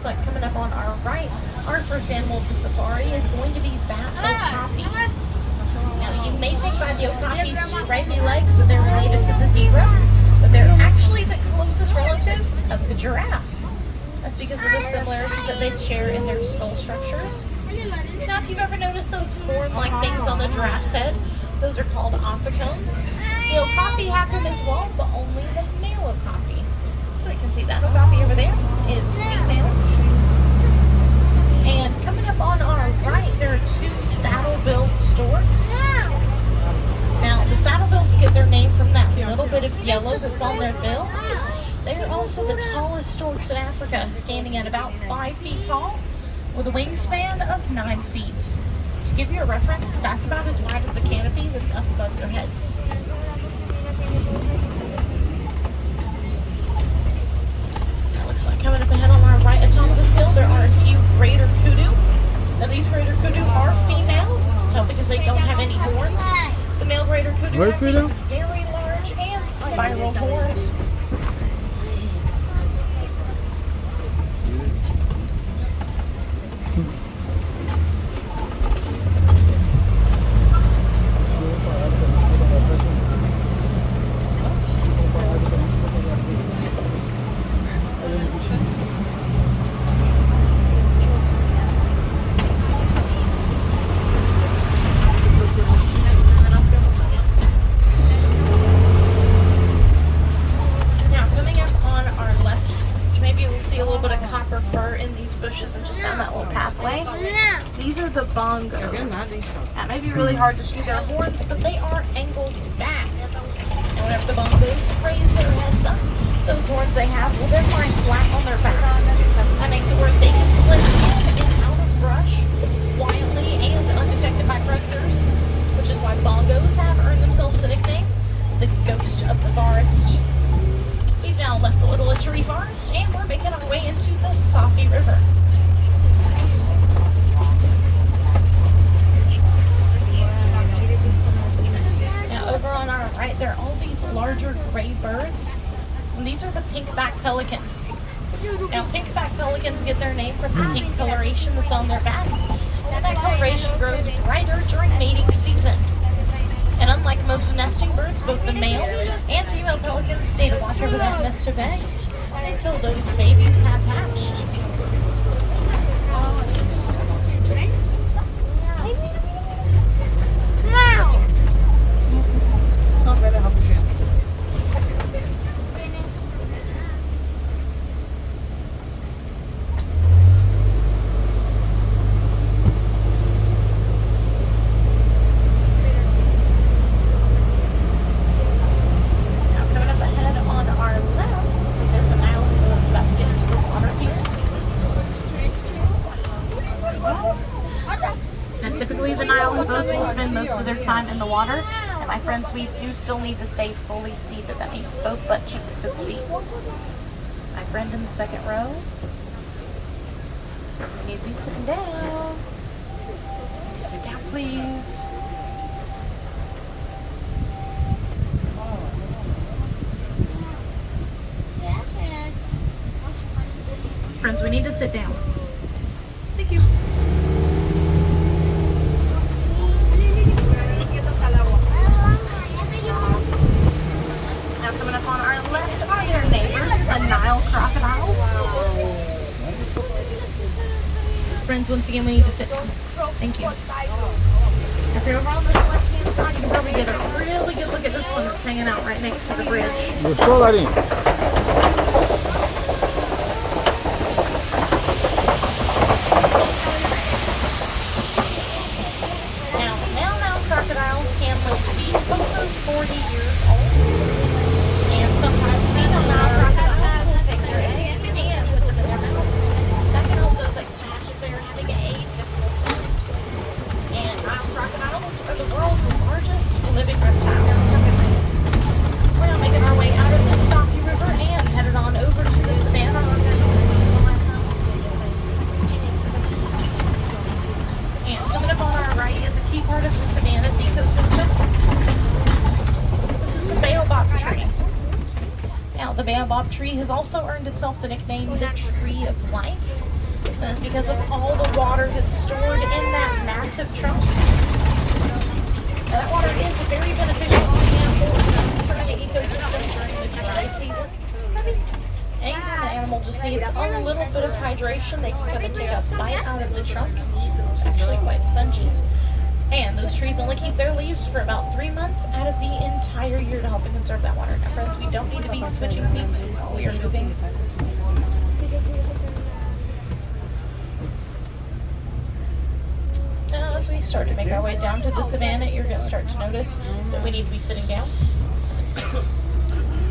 looks like coming up on our right, our first animal of the safari is going to be that okapi. Now, you may think by the okapi's stripy legs that they're related to the zebra, but they're actually the closest relative of the giraffe. That's because of the similarities that they share in their skull structures. Now, if you've ever noticed those horn-like things on the giraffe's head, those are called ossicones. The okapi have them as well, but only the male okapi. So you can see that okapi over there is female. And coming up on our right, there are two saddle-billed storks. Now, the saddle-bills get their name from that little bit of yellow that's on their bill. They are also the tallest storks in Africa, standing at about 5 feet tall, with a wingspan of 9 feet. To give you a reference, that's about as wide as the canopy that's up above their heads. That looks like coming up ahead on our right at top of this hill, there are a few greater kudu. Now these greater kudu are female, because they don't have any horns. The male greater kudu have these very large and spiral horns. That may be really hard to see their horns, but they are angled back. And whenever the bongos raise their heads up, those horns they have, well, they're lying flat on their backs. That makes it where they can slip in and out of brush quietly and undetected by predators, which is why bongos have earned themselves the nickname, the ghost of the forest. We've now left the Little Ituri Forest, and we're making our way into the Safi River. Over on our right, there are all these larger gray birds, and these are the pink-back pelicans. Now, pink-back pelicans get their name from the pink coloration that's on their back, and that coloration grows brighter during mating season. And unlike most nesting birds, both the male and female pelicans stay to watch over that nest of eggs until those babies have hatched. Most of their time in the water, and my friends, we do still need to stay fully seated. That means both butt cheeks to the seat. My friend in the second row, you need to be sitting down. Sit down, please. Friends, we need to sit down. Thank you. Coming up on our left are their neighbors, the Nile crocodiles. Friends, once again, we need to sit down. Thank you. If you're over on this left-hand side, you can probably get a really good look at this one that's hanging out right next to the bridge. Now, Nile crocodiles can live to be over 40 years old. Sometimes female Nile crocodiles will take their eggs and put them in their mouth. That can help those eggs hatch if they're having a difficult time. And Nile crocodiles are the world's largest living reptiles. We're now making our way out of the Safi River and headed on over to the savannah. And coming up on our right is a key part of the savanna's ecosystem. This is the baobab tree. Now, the baobab tree has also earned itself the nickname the Tree of Life. because of all the water that's stored in that massive trunk. That water is very beneficial to the animals for the ecosystem during the dry season. Anytime the animal just needs a little bit of hydration, they can come and take a bite out of the trunk. It's actually quite spongy. And those trees only keep their leaves for about 3 months out of the entire year to help and conserve that water. Now friends, we don't need to be switching seats while we are moving. Now as we start to make our way down to the savanna, you're going to start to notice that we need to be sitting down.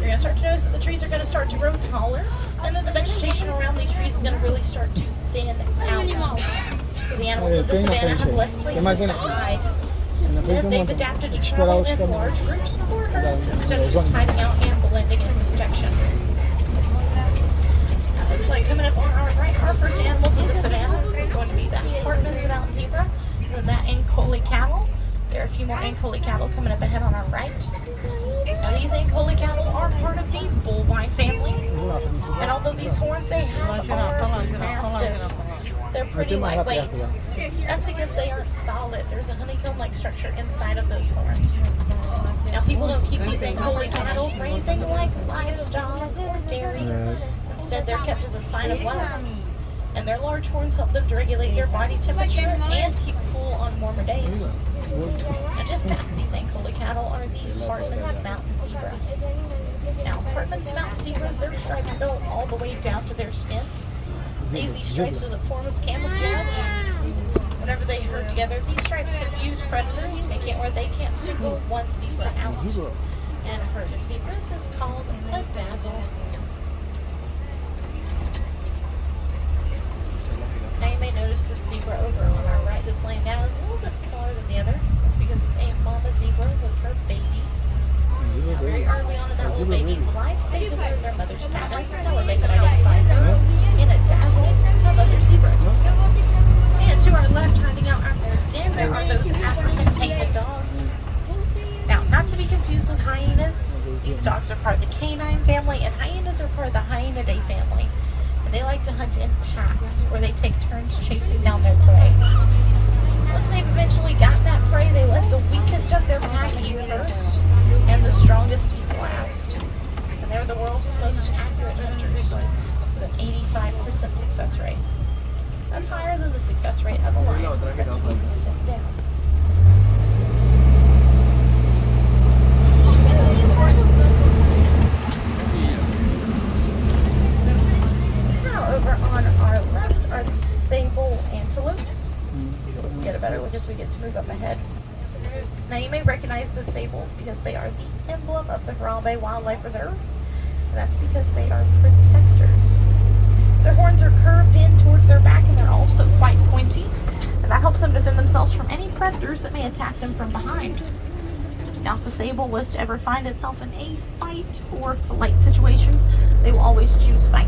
You're going to start to notice that the trees are going to start to grow taller, and that the vegetation around these trees is going to really start to thin out. So the animals of the savanna have less places to hide. Instead, they've adapted to travel in large groups or herds instead of just hiding out and blending in protection. Now, looks like coming up on our right, our first animals of the savanna is going to be the Hartman's mountain zebra, and then that Ankole cattle. There are a few more Ankole cattle coming up ahead on our right. Now these Ankole cattle are part of the bovine family, and although these horns they have are massive, they're pretty lightweight. That's because they aren't solid. There's a honeycomb-like structure inside of those horns. Now people don't keep these Ankole cattle for anything like livestock or dairy. Instead they're kept as a sign of wealth. And their large horns help them to regulate their body temperature and keep cool on warmer days. Now just past these Ankole cattle are the Hartman's mountain zebra. Now Hartman's mountain zebras, their stripes go all the way down to their skin. They use these stripes as a form of camouflage. Whenever they herd together, these stripes confuse predators, making it where they can't single one zebra out. And a herd of zebras is called a dazzle. Now you may notice this zebra over on our right that's laying down is a little bit smaller than the other. That's because it's a mama zebra with her baby. Now, very early on in that little baby's life, they could learn their mother's pattern, tell her they could identify her in a dazzle of other zebra. And to our left, hiding out on their den, there are those African painted dogs. Now, not to be confused with hyenas, these dogs are part of the canine family, and hyenas are part of the Hyenidae family. And they like to hunt in packs, where they take turns chasing down their prey. Once they've eventually gotten that prey, they let the weakest of their pack eat first, and the strongest eats last. And they're the world's most accurate hunters, with an 85% success rate. That's higher than the success rate of a lion, but you can sit down. Now over on our left are the sable antelopes. We'll get a better look as we get to move up ahead. Now you may recognize the sables because they are the emblem of the Harambe Wildlife Reserve. And that's because they are protectors. Their horns are curved in towards their back, and they're also quite pointy. And that helps them defend themselves from any predators that may attack them from behind. Now if a sable was to ever find itself in a fight or flight situation, they will always choose fight.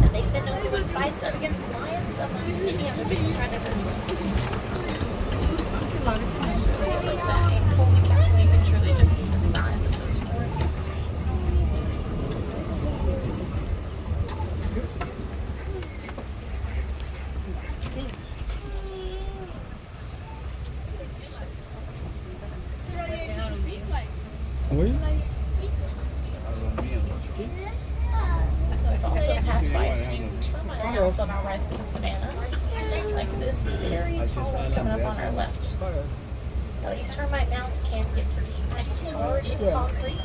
And they've been known to win fights against lions among any other big predators. A lot of times really look at that Ankole cattle, you can truly just see the size of those horns. We've also passed by a few termite mounds on our right through the savanna, like this very tall one coming up on our left. Now these termite mounds can get to be as hard as concrete,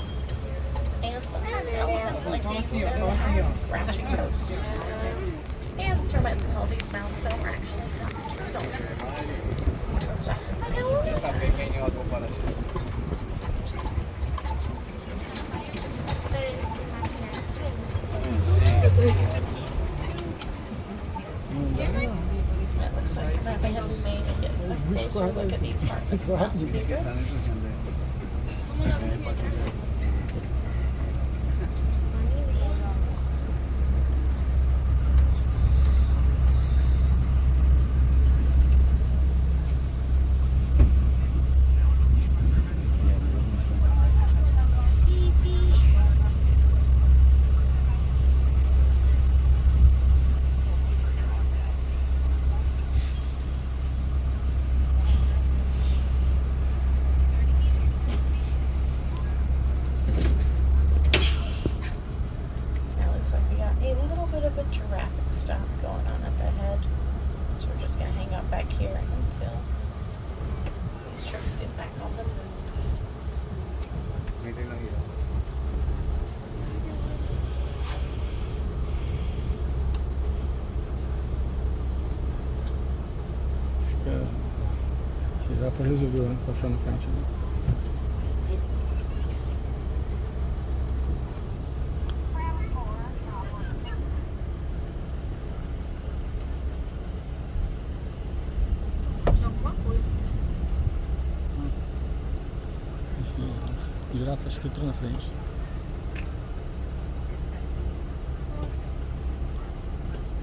and sometimes elephants like to use them as scratching posts. And termites call these mounds home are actually It looks like that may have made it get a closer look at these mountain zebras. Dá pra resolver o ano passar na frente, né? Girafa escrito na frente.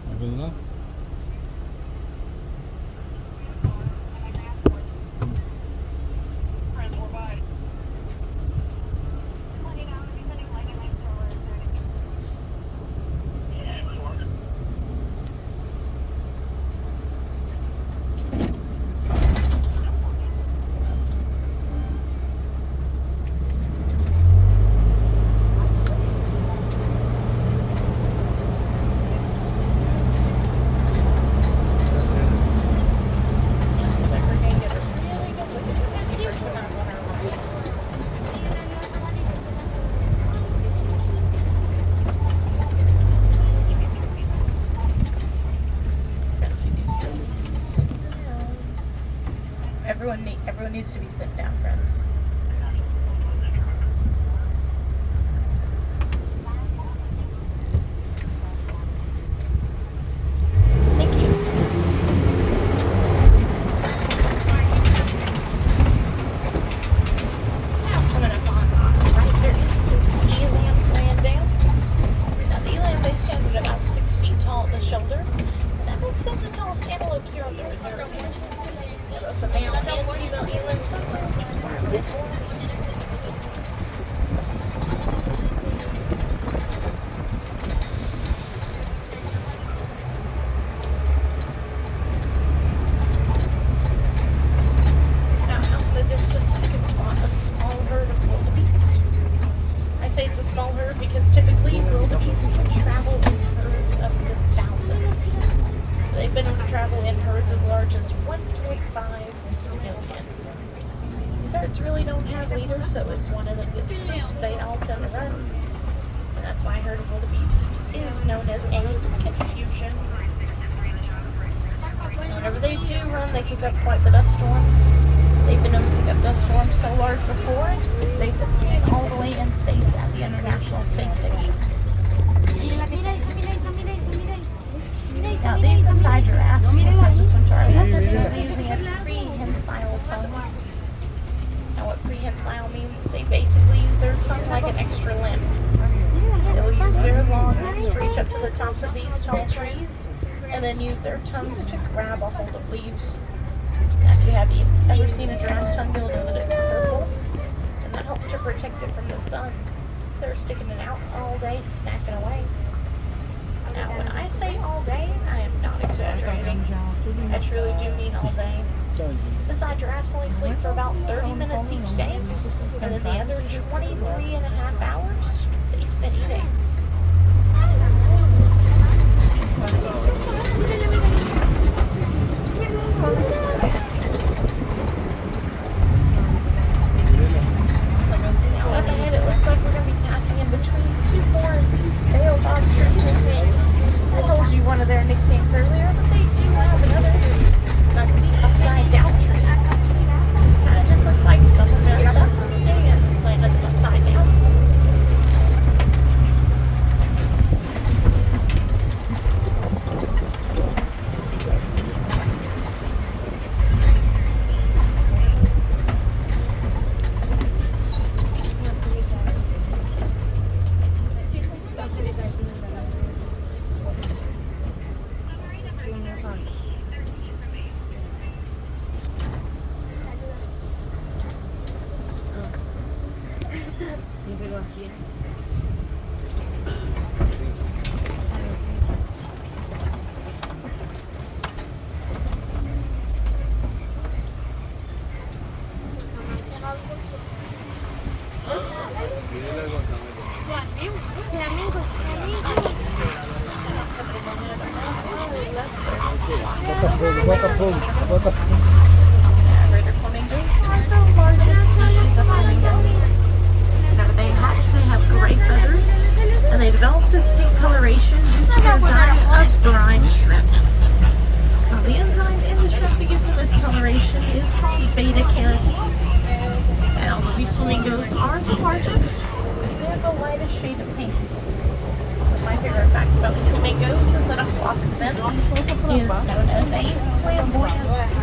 Tá vendo lá? Everyone needs to be sitting down, friends. Thank you. Now coming up on right there is this eland landing. Now the eland, they stand at about 6 feet tall at the shoulder, and that makes them the tallest antelopes here on the reserve. Both the male and female elands have those sparkle. Now out in the distance I can spot a small herd of wildebeest. I say it's a small herd because typically wildebeest can travel in herds of the thousands. They've been able to travel in herds as large as 1.5 million. These herds really don't have leaders, so if one of them gets spooked, they all tend to run. And that's why a herd of wildebeest is known as a confusion. Whenever they do run, they kick up quite the dust storm. They've been known to kick up dust storms so large before, they've been seen all the way in space at the International Space Station. Now these Maasai giraffes, looks like this one Charlie, they're using its prehensile tongue. Now what prehensile means is they basically use their tongue like an extra limb. They'll use their long necks to reach up to the tops of these tall trees, and then use their tongues to grab a hold of leaves. Now if you have ever seen a giraffe's tongue, you'll know that it's purple, and that helps to protect it from the sun, since they're sticking it out all day, snacking away. Now, when I say all day, I am not exaggerating. I truly do mean all day. Besides, giraffes only sleep for about 30 minutes each day, and then the other 23 and a half hours, they spend eating. Now, up ahead, it looks like we're going to be passing in between two more of these pale dog trees. I told you one of their nicknames earlier, but they do have another. That's the upside down tree. Kind of just looks like someone messed up and planted them upside down. Greater flamingos are the largest species of flamingo. Whenever they hatch, they have gray feathers, and they develop this pink coloration due to their diet of brine shrimp. Now, the enzyme in the shrimp that gives them this coloration population is called beta carotene. Now, these flamingos are the largest. They have the lightest shade of pink. My favorite fact about flamingos is that a flock of them is known as a flamboyance.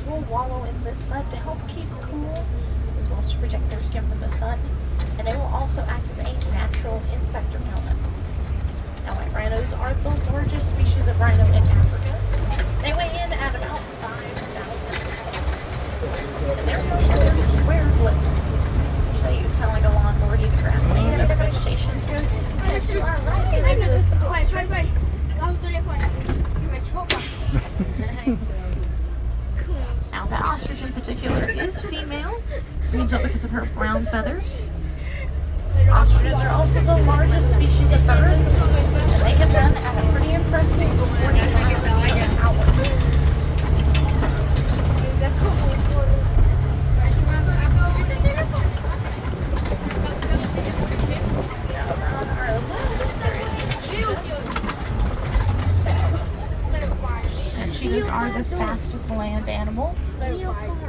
Will wallow in this mud to help keep cool, as well as to protect their skin from the sun, and they will also act as a natural insect repellent. Now, white rhinos are the largest species of rhino in Africa. They weigh in at about 5,000 pounds, and they're known for their square lips, which they use kind of like a lawnmower to eat grass and other vegetation. And to our right, there is this Now, the ostrich in particular is female. You can tell because of her brown feathers. Ostriches are also the largest species of bird, and they can run at a pretty impressive 40 miles an hour. Now, on our left, there is this cheetah. And cheetahs are the fastest land animal.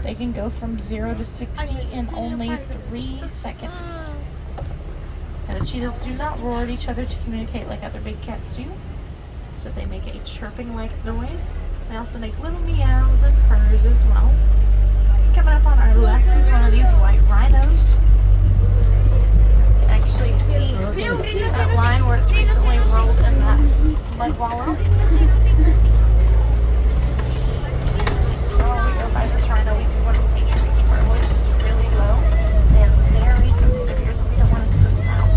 They can go from 0 to 60 in only 3 seconds. And the cheetahs do not roar at each other to communicate like other big cats do. Instead, they make a chirping-like noise. They also make little meows and purrs as well. Coming up on our left is one of these white rhinos. You can actually see that line where it's recently rolled in that mud wallow. By this rhino, we do want to make sure we keep our voices really low. They have very sensitive ears, and we don't want to spook them out.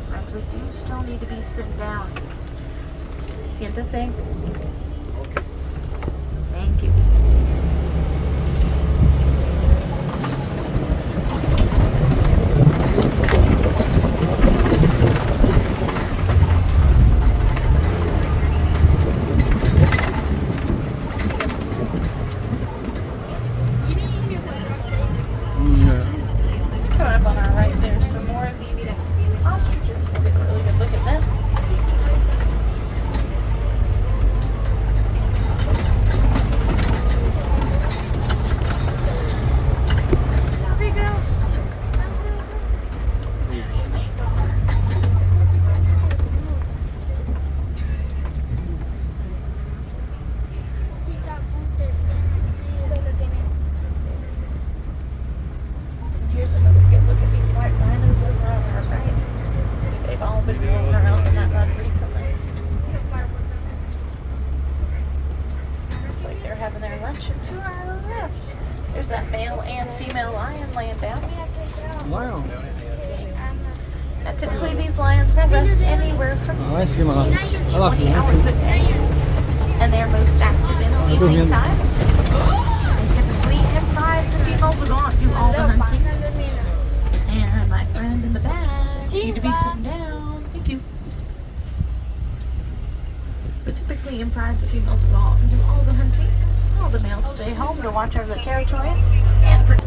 Friends, we do still need to be sitting down. Siéntese. Thank you. Coming up on our right, there's some more of these ostriches. We'll get a really good look at them. Here's another good look at these white rhinos over on our right. See, they've all been rolling around in that mud recently. Looks like they're having their lunch. And to our left, there's that male and female lion laying down. Wow. Now, typically these lions will rest anywhere from 16 to 20 hours a day, and they're most active in the evening time. And typically in prides, the females will go out and do all the hunting. And my friend in the back, you need to be sitting down. Thank you. But typically in prides, the females will go out and do all the hunting. All the males stay home to watch over the territory and protect